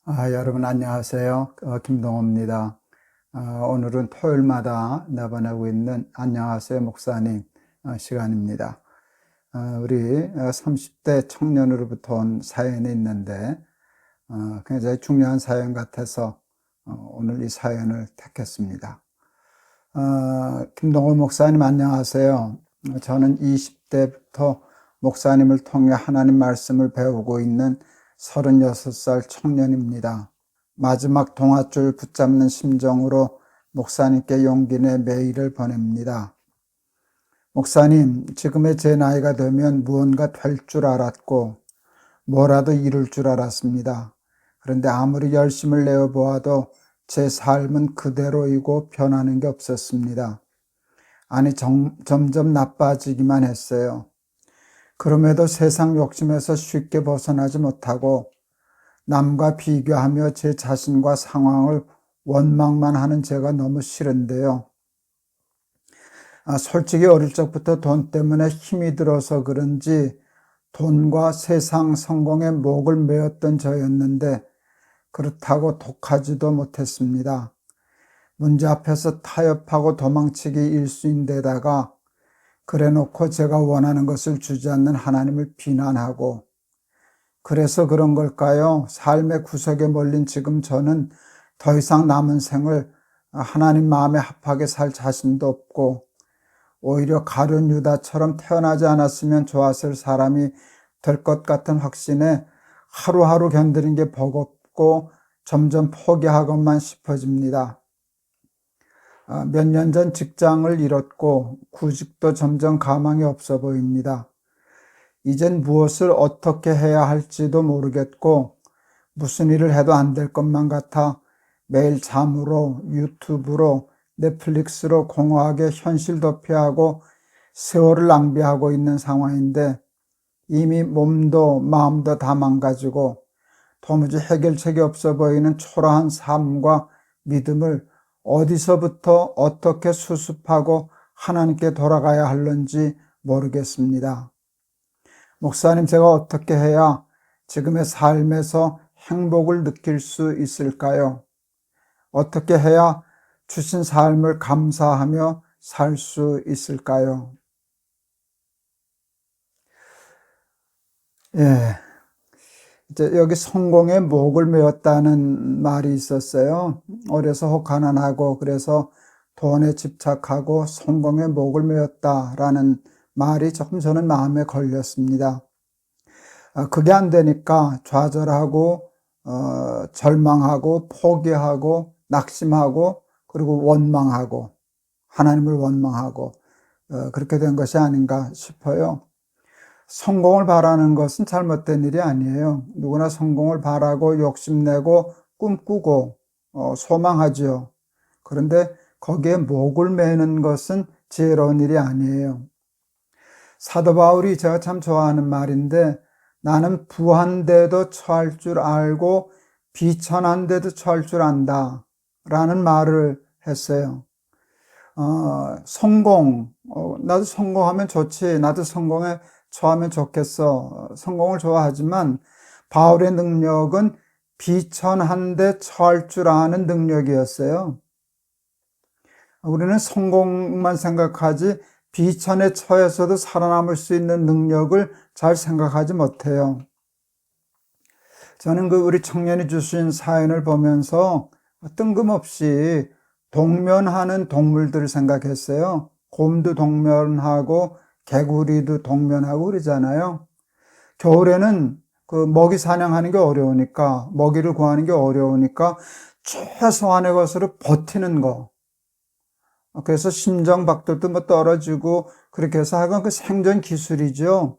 여러분 안녕하세요. 김동호입니다. 오늘은 토요일마다 내보내고 있는 안녕하세요 목사님 시간입니다. 우리 30대 청년으로부터 온 사연이 있는데 굉장히 중요한 사연 같아서 오늘 이 사연을 택했습니다. 김동호 목사님 안녕하세요. 저는 20대부터 목사님을 통해 하나님 말씀을 배우고 있는 36살 청년입니다. 마지막 동아줄 붙잡는 심정으로 목사님께 용기 내 메일을 보냅니다. 목사님, 지금의 제 나이가 되면 무언가 될 줄 알았고 뭐라도 이룰 줄 알았습니다. 그런데 아무리 열심을 내어보아도 제 삶은 그대로이고 변하는 게 없었습니다. 아니, 점점 나빠지기만 했어요. 그럼에도 세상 욕심에서 쉽게 벗어나지 못하고 남과 비교하며 제 자신과 상황을 원망만 하는 제가 너무 싫은데요. 솔직히 어릴 적부터 돈 때문에 힘이 들어서 그런지 돈과 세상 성공에 목을 메었던 저였는데 그렇다고 독하지도 못했습니다. 문제 앞에서 타협하고 도망치기 일수인데다가 그래놓고 제가 원하는 것을 주지 않는 하나님을 비난하고, 그래서 그런 걸까요? 삶의 구석에 몰린 지금 저는 더 이상 남은 생을 하나님 마음에 합하게 살 자신도 없고 오히려 가룟 유다처럼 태어나지 않았으면 좋았을 사람이 될 것 같은 확신에 하루하루 견디는 게 버겁고 점점 포기하고만 싶어집니다. 몇 년 전 직장을 잃었고 구직도 점점 가망이 없어 보입니다. 이젠 무엇을 어떻게 해야 할지도 모르겠고 무슨 일을 해도 안 될 것만 같아 매일 잠으로, 유튜브로, 넷플릭스로 공허하게 현실 도피하고 세월을 낭비하고 있는 상황인데 이미 몸도 마음도 다 망가지고 도무지 해결책이 없어 보이는 초라한 삶과 믿음을 어디서부터 어떻게 수습하고 하나님께 돌아가야 할는지 모르겠습니다. 목사님, 제가 어떻게 해야 지금의 삶에서 행복을 느낄 수 있을까요? 어떻게 해야 주신 삶을 감사하며 살 수 있을까요? 이제 여기 성공에 목을 메었다는 말이 있었어요. 어려서 혹 가난하고 그래서 돈에 집착하고 성공에 목을 메었다라는 말이 조금 저는 마음에 걸렸습니다. 그게 안 되니까 좌절하고 절망하고 포기하고 낙심하고 그리고 원망하고 하나님을 원망하고 그렇게 된 것이 아닌가 싶어요. 성공을 바라는 것은 잘못된 일이 아니에요. 누구나 성공을 바라고 욕심내고 꿈꾸고 소망하지요. 그런데 거기에 목을 매는 것은 지혜로운 일이 아니에요. 사도 바울이 제가 참 좋아하는 말인데, 나는 부한데도 처할 줄 알고 비천한데도 처할 줄 안다 라는 말을 했어요. 성공, 나도 성공하면 좋지, 나도 성공에 처하면 좋겠어. 성공을 좋아하지만 바울의 능력은 비천한데 처할 줄 아는 능력이었어요. 우리는 성공만 생각하지 비천에 처해서도 살아남을 수 있는 능력을 잘 생각하지 못해요. 저는 우리 청년이 주신 사연을 보면서 뜬금없이 동면하는 동물들을 생각했어요. 곰도 동면하고 개구리도 동면하고 그러잖아요. 겨울에는 먹이 사냥하는 게 어려우니까, 먹이를 구하는 게 어려우니까 최소한의 것으로 버티는 거. 그래서 심장박도도 떨어지고 그렇게 해서 하여간 생존 기술이죠.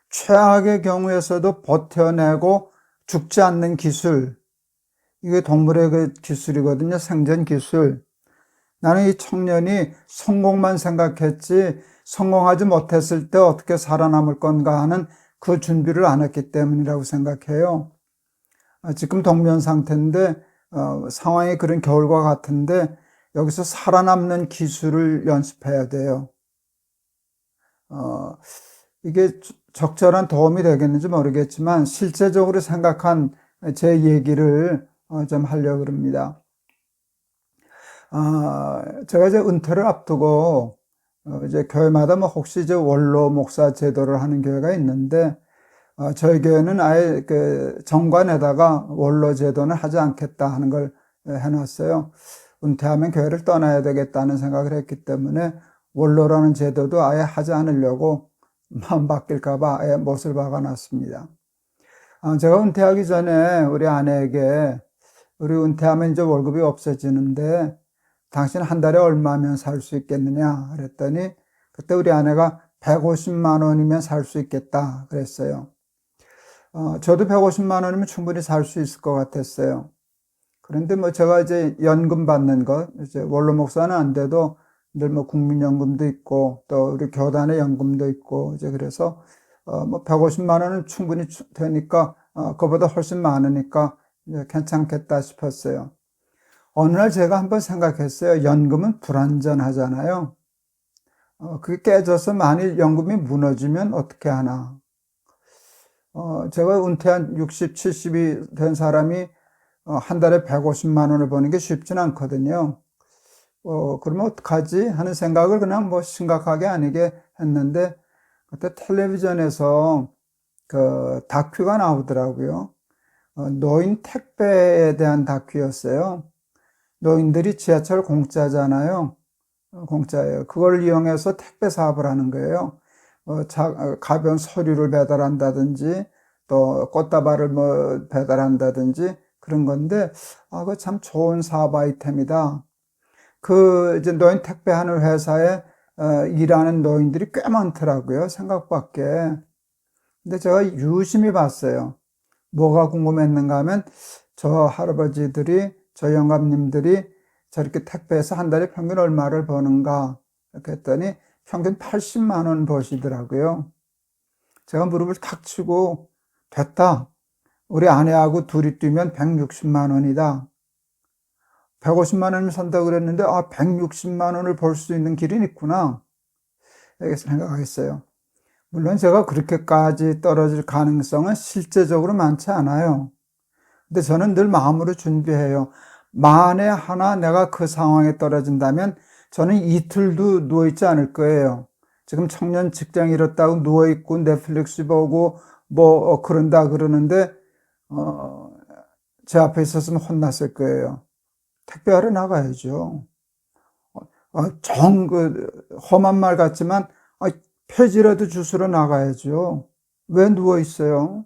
최악의 경우에서도 버텨내고 죽지 않는 기술. 이게 동물의 기술이거든요. 생존 기술. 나는 이 청년이 성공만 생각했지 성공하지 못했을 때 어떻게 살아남을 건가 하는 그 준비를 안 했기 때문이라고 생각해요. 지금 동면 상태인데 상황이 그런 겨울과 같은데 여기서 살아남는 기술을 연습해야 돼요. 이게 적절한 도움이 되겠는지 모르겠지만 실제적으로 생각한 제 얘기를 좀 하려고 합니다. 제가 이제 은퇴를 앞두고 이제 교회마다 뭐 혹시 이제 원로 목사 제도를 하는 교회가 있는데 저희 교회는 아예 그 정관에다가 원로 제도는 하지 않겠다 하는 걸 해놨어요. 은퇴하면 교회를 떠나야 되겠다는 생각을 했기 때문에 원로라는 제도도 아예 하지 않으려고 마음 바뀔까봐 아예 못을 박아놨습니다. 제가 은퇴하기 전에 우리 아내에게 우리 은퇴하면 이제 월급이 없어지는데 당신 한 달에 얼마면 살 수 있겠느냐 그랬더니 그때 우리 아내가 150만 원이면 살 수 있겠다 그랬어요. 저도 150만 원이면 충분히 살 수 있을 것 같았어요. 그런데 뭐 제가 이제 연금 받는 것, 이제 원로 목사는 안 돼도 늘 뭐 국민연금도 있고 또 우리 교단의 연금도 있고 이제 그래서 뭐 150만 원은 충분히 되니까 그보다 훨씬 많으니까 이제 괜찮겠다 싶었어요. 어느 날 제가 한번 생각했어요. 연금은 불안전하잖아요. 그게 깨져서 만일 연금이 무너지면 어떻게 하나. 제가 은퇴한 60, 70이 된 사람이 한 달에 150만 원을 버는 게 쉽지는 않거든요. 그러면 어떡하지? 하는 생각을 그냥 뭐 심각하게 아니게 했는데, 그때 텔레비전에서 그 다큐가 나오더라고요. 노인 택배에 대한 다큐였어요. 노인들이 지하철 공짜잖아요. 공짜예요. 그걸 이용해서 택배 사업을 하는 거예요. 가벼운 서류를 배달한다든지, 또 꽃다발을 뭐 배달한다든지 그런 건데, 그거 참 좋은 사업 아이템이다. 이제 노인 택배하는 회사에 일하는 노인들이 꽤 많더라고요. 생각밖에. 근데 제가 유심히 봤어요. 뭐가 궁금했는가 하면 저 할아버지들이, 저 영감님들이 저렇게 택배에서 한 달에 평균 얼마를 버는가 이렇게 했더니 평균 80만 원 버시더라고요. 제가 무릎을 탁 치고 됐다. 우리 아내하고 둘이 뛰면 160만 원이다. 150만 원을 산다고 그랬는데 160만 원을 벌 수 있는 길은 있구나. 이렇게 생각하겠어요. 물론 제가 그렇게까지 떨어질 가능성은 실제적으로 많지 않아요. 근데 저는 늘 마음으로 준비해요. 만에 하나 내가 그 상황에 떨어진다면 저는 이틀도 누워있지 않을 거예요. 지금 청년 직장 잃었다고 누워있고 넷플릭스 보고 뭐 그런다 그러는데 제 앞에 있었으면 혼났을 거예요. 택배하러 나가야죠. 험한 말 같지만 폐지라도 주스러 나가야죠. 왜 누워있어요?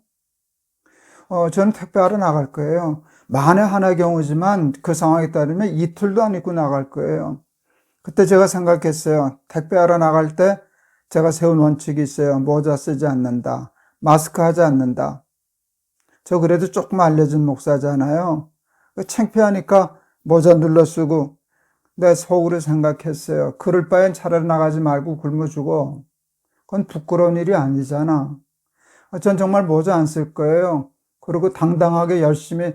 저는 택배하러 나갈 거예요. 만에 하나 경우지만 그 상황에 따르면 이틀도 안 입고 나갈 거예요. 그때 제가 생각했어요. 택배하러 나갈 때 제가 세운 원칙이 있어요. 모자 쓰지 않는다. 마스크 하지 않는다. 저 그래도 조금 알려진 목사잖아요. 창피하니까 모자 눌러 쓰고 내 속으로 생각했어요. 그럴 바엔 차라리 나가지 말고 굶어 죽어. 그건 부끄러운 일이 아니잖아. 전 정말 모자 안 쓸 거예요. 그리고 당당하게 열심히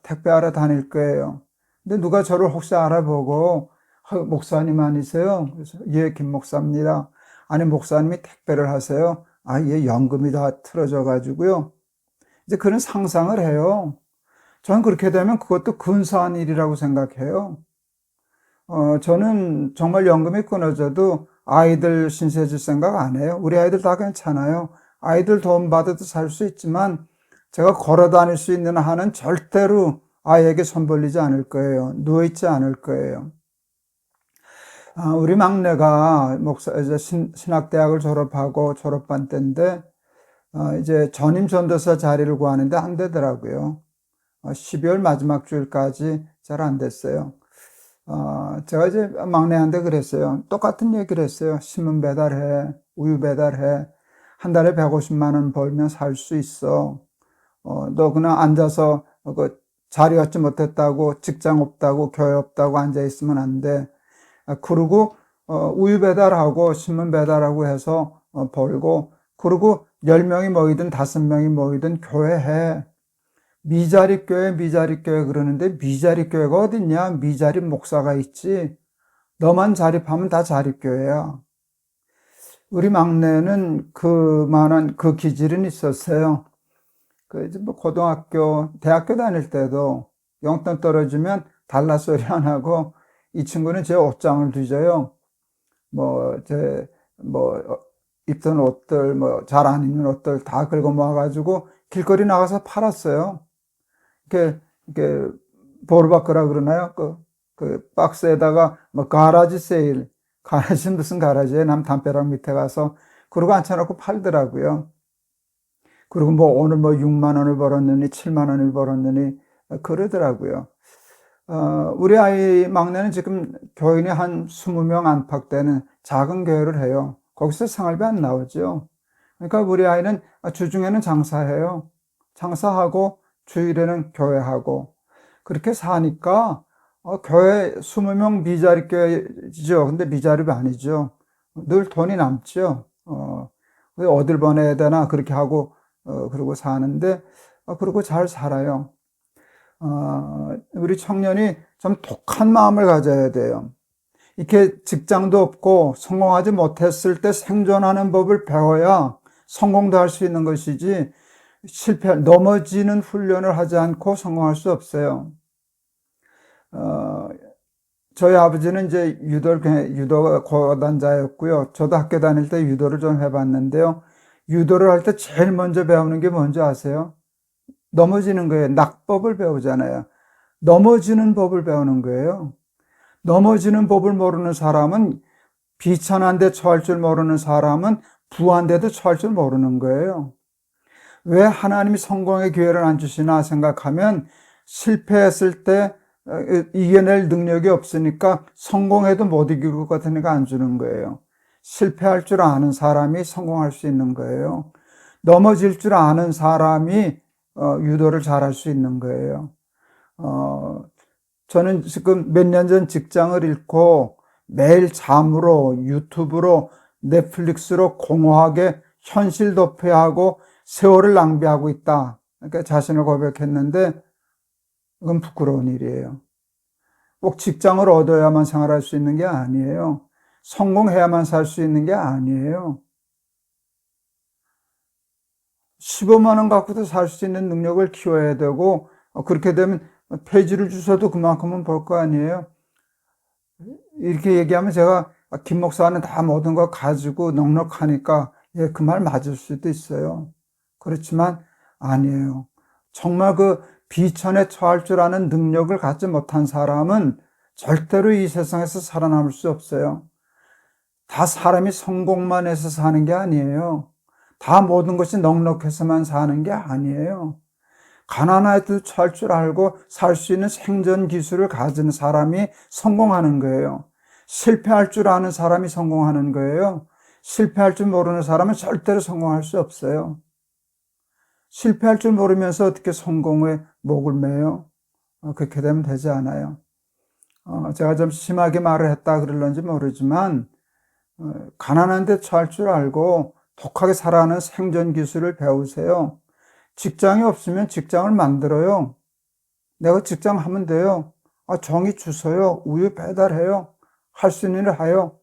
택배하러 다닐 거예요. 근데 누가 저를 혹시 알아보고 목사님 아니세요? 그래서 예, 김 목사입니다. 아니 목사님이 택배를 하세요? 예, 연금이 다 틀어져 가지고요. 이제 그런 상상을 해요. 저는 그렇게 되면 그것도 근사한 일이라고 생각해요. 저는 정말 연금이 끊어져도 아이들 신세 질 생각 안 해요. 우리 아이들 다 괜찮아요. 아이들 도움 받아도 살 수 있지만 제가 걸어 다닐 수 있는 한은 절대로 아이에게 손 벌리지 않을 거예요. 누워있지 않을 거예요. 우리 막내가 이제 신학대학을 졸업하고 졸업반 때인데, 이제 전임 전도사 자리를 구하는데 안 되더라고요. 12월 마지막 주일까지 잘 안 됐어요. 제가 이제 막내한테 그랬어요. 똑같은 얘기를 했어요. 신문 배달해, 우유 배달해. 한 달에 150만 원 벌면 살 수 있어. 너 그냥 앉아서 자리 얻지 못했다고, 직장 없다고, 교회 없다고 앉아 있으면 안 돼. 그리고 우유 배달하고 신문 배달하고 해서 벌고, 그리고 10명이 모이든 5명이 모이든 교회해. 미자립 교회 그러는데 미자립 교회가 어딨냐? 미자립 목사가 있지. 너만 자립하면 다 자립교회야. 우리 막내는 그만한 그 기질은 있었어요. 이제 뭐 고등학교, 대학교 다닐 때도 용돈 떨어지면 달라 소리 안 하고 이 친구는 제 옷장을 뒤져요. 입던 옷들, 잘 안 입는 옷들 다 긁어 모아가지고 길거리 나가서 팔았어요. 이렇게, 보르바크라 그러나요? 박스에다가 가라지 세일, 가라지 무슨 가라지에 남 담벼락 밑에 가서 그러고 앉혀놓고 팔더라고요. 그리고 오늘 6만 원을 벌었느니 7만 원을 벌었느니 그러더라고요. 우리 아이 막내는 지금 교인이 한 20명 안팎 되는 작은 교회를 해요. 거기서 생활비 안 나오죠. 그러니까 우리 아이는 주중에는 장사해요. 장사하고 주일에는 교회하고 그렇게 사니까 교회 20명 미자립 교회죠. 근데 미자립이 아니죠. 늘 돈이 남죠. 어딜 보내야 되나 그렇게 하고 그러고 사는데 그러고 잘 살아요. 우리 청년이 좀 독한 마음을 가져야 돼요. 이렇게 직장도 없고 성공하지 못했을 때 생존하는 법을 배워야 성공도 할 수 있는 것이지 넘어지는 훈련을 하지 않고 성공할 수 없어요. 저희 아버지는 이제 유도 고단자였고요. 저도 학교 다닐 때 유도를 좀 해봤는데요. 유도를 할 때 제일 먼저 배우는 게 뭔지 아세요? 넘어지는 거예요. 낙법을 배우잖아요. 넘어지는 법을 배우는 거예요. 넘어지는 법을 모르는 사람은 비천한 데 처할 줄 모르는 사람은 부한 데도 처할 줄 모르는 거예요. 왜 하나님이 성공의 기회를 안 주시나 생각하면 실패했을 때 이겨낼 능력이 없으니까 성공해도 못 이길 것 같으니까 안 주는 거예요. 실패할 줄 아는 사람이 성공할 수 있는 거예요. 넘어질 줄 아는 사람이 유도를 잘할 수 있는 거예요. 저는 지금 몇 년 전 직장을 잃고 매일 잠으로 유튜브로 넷플릭스로 공허하게 현실 도피하고 세월을 낭비하고 있다. 그러니까 자신을 고백했는데 그건 부끄러운 일이에요. 꼭 직장을 얻어야만 생활할 수 있는 게 아니에요. 성공해야만 살 수 있는 게 아니에요. 15만 원 갖고도 살 수 있는 능력을 키워야 되고 그렇게 되면 폐지를 주셔도 그만큼은 벌 거 아니에요. 이렇게 얘기하면 제가 김 목사는 다 모든 거 가지고 넉넉하니까 그 말 맞을 수도 있어요. 그렇지만 아니에요. 정말 비천에 처할 줄 아는 능력을 갖지 못한 사람은 절대로 이 세상에서 살아남을 수 없어요. 다 사람이 성공만 해서 사는 게 아니에요. 다 모든 것이 넉넉해서만 사는 게 아니에요. 가난해도 처할 줄 알고 살 수 있는 생존 기술을 가진 사람이 성공하는 거예요. 실패할 줄 아는 사람이 성공하는 거예요. 실패할 줄 모르는 사람은 절대로 성공할 수 없어요. 실패할 줄 모르면서 어떻게 성공에 목을 매요? 그렇게 되면 되지 않아요. 제가 좀 심하게 말을 했다 그럴런지 모르지만 가난한데 처할 줄 알고 독하게 살아가는 생존 기술을 배우세요. 직장이 없으면 직장을 만들어요. 내가 직장 하면 돼요. 종이 주워요. 우유 배달해요. 할 수 있는 일을 해요.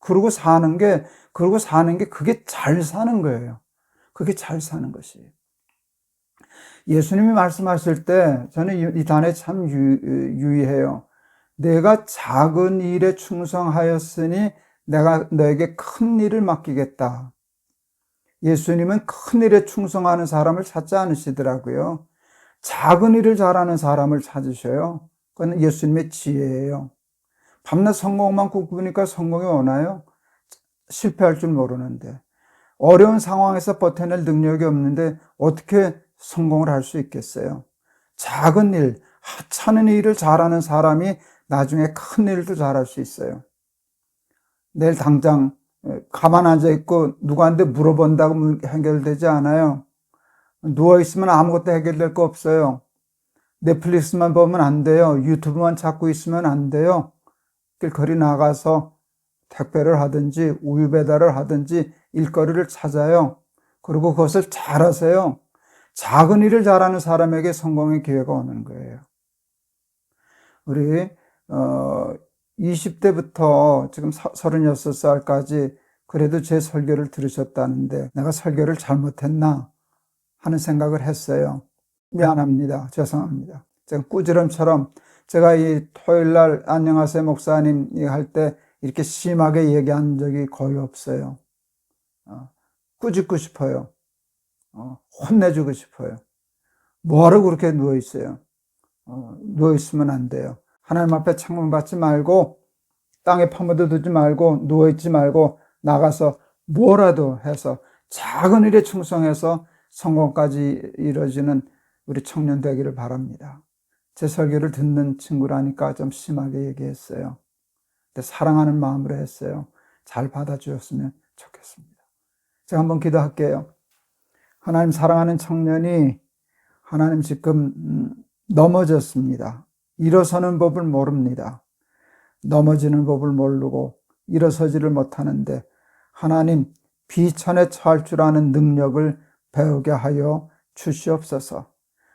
그러고 사는 게 그게 잘 사는 거예요. 그게 잘 사는 것이에요. 예수님이 말씀하실 때 저는 이 단에 참 유의해요. 내가 작은 일에 충성하였으니 내가 너에게 큰 일을 맡기겠다. 예수님은 큰 일에 충성하는 사람을 찾지 않으시더라고요. 작은 일을 잘하는 사람을 찾으셔요. 그건 예수님의 지혜예요. 밤낮 성공만 꿈꾸니까 성공이 오나요? 실패할 줄 모르는데. 어려운 상황에서 버텨낼 능력이 없는데 어떻게 성공을 할 수 있겠어요? 작은 일, 하찮은 일을 잘하는 사람이 나중에 큰 일도 잘할 수 있어요. 내일 당장 가만 앉아있고 누구한테 물어본다고 해결되지 않아요. 누워있으면 아무것도 해결될 거 없어요. 넷플릭스만 보면 안 돼요. 유튜브만 찾고 있으면 안 돼요. 길거리 나가서 택배를 하든지 우유 배달을 하든지 일거리를 찾아요. 그리고 그것을 잘하세요. 작은 일을 잘하는 사람에게 성공의 기회가 오는 거예요. 우리 20대부터 지금 36살까지 그래도 제 설교를 들으셨다는데 내가 설교를 잘못했나 하는 생각을 했어요. 미안합니다. 죄송합니다. 제가 꾸지람처럼 제가 이 토요일 날 안녕하세요 목사님 할 때 이렇게 심하게 얘기한 적이 거의 없어요. 꾸짖고 싶어요. 혼내주고 싶어요. 뭐하러 그렇게 누워있어요? 누워있으면 안 돼요. 하나님 앞에 창문 받지 말고 땅에 파묻어 두지 말고 누워있지 말고 나가서 뭐라도 해서 작은 일에 충성해서 성공까지 이루어지는 우리 청년 되기를 바랍니다. 제 설교를 듣는 친구라니까 좀 심하게 얘기했어요. 근데 사랑하는 마음으로 했어요. 잘 받아주셨으면 좋겠습니다. 제가 한번 기도할게요. 하나님, 사랑하는 청년이 하나님 지금 넘어졌습니다. 일어서는 법을 모릅니다. 넘어지는 법을 모르고 일어서지를 못하는데 하나님, 비천에 처할 줄 아는 능력을 배우게 하여 주시옵소서.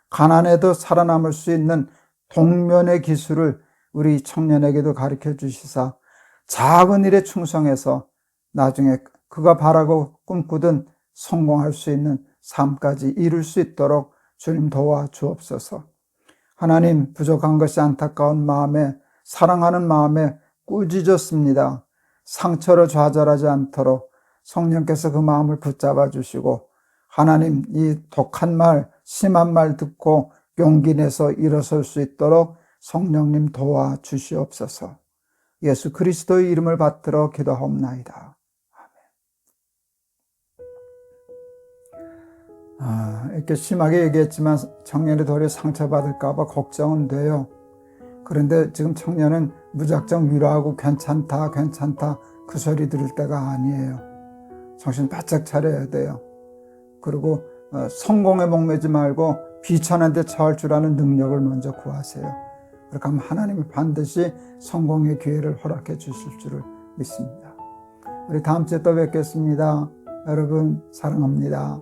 가난해도 살아남을 수 있는 동면의 기술을 우리 청년에게도 가르쳐 주시사 작은 일에 충성해서 나중에 그가 바라고 꿈꾸던 성공할 수 있는 삶까지 이룰 수 있도록 주님 도와주옵소서. 하나님, 부족한 것이 안타까운 마음에, 사랑하는 마음에 꾸짖었습니다. 상처로 좌절하지 않도록 성령께서 그 마음을 붙잡아 주시고 하나님, 이 독한 말, 심한 말 듣고 용기 내서 일어설 수 있도록 성령님 도와주시옵소서. 예수 그리스도의 이름을 받들어 기도하옵나이다. 이렇게 심하게 얘기했지만 청년이 도리어 상처받을까 봐 걱정은 돼요. 그런데 지금 청년은 무작정 위로하고 괜찮다 그 소리 들을 때가 아니에요. 정신 바짝 차려야 돼요. 그리고 성공에 목매지 말고 비천한테 처할 줄 아는 능력을 먼저 구하세요. 그렇게 하면 하나님이 반드시 성공의 기회를 허락해 주실 줄을 믿습니다. 우리 다음 주에 또 뵙겠습니다. 여러분 사랑합니다.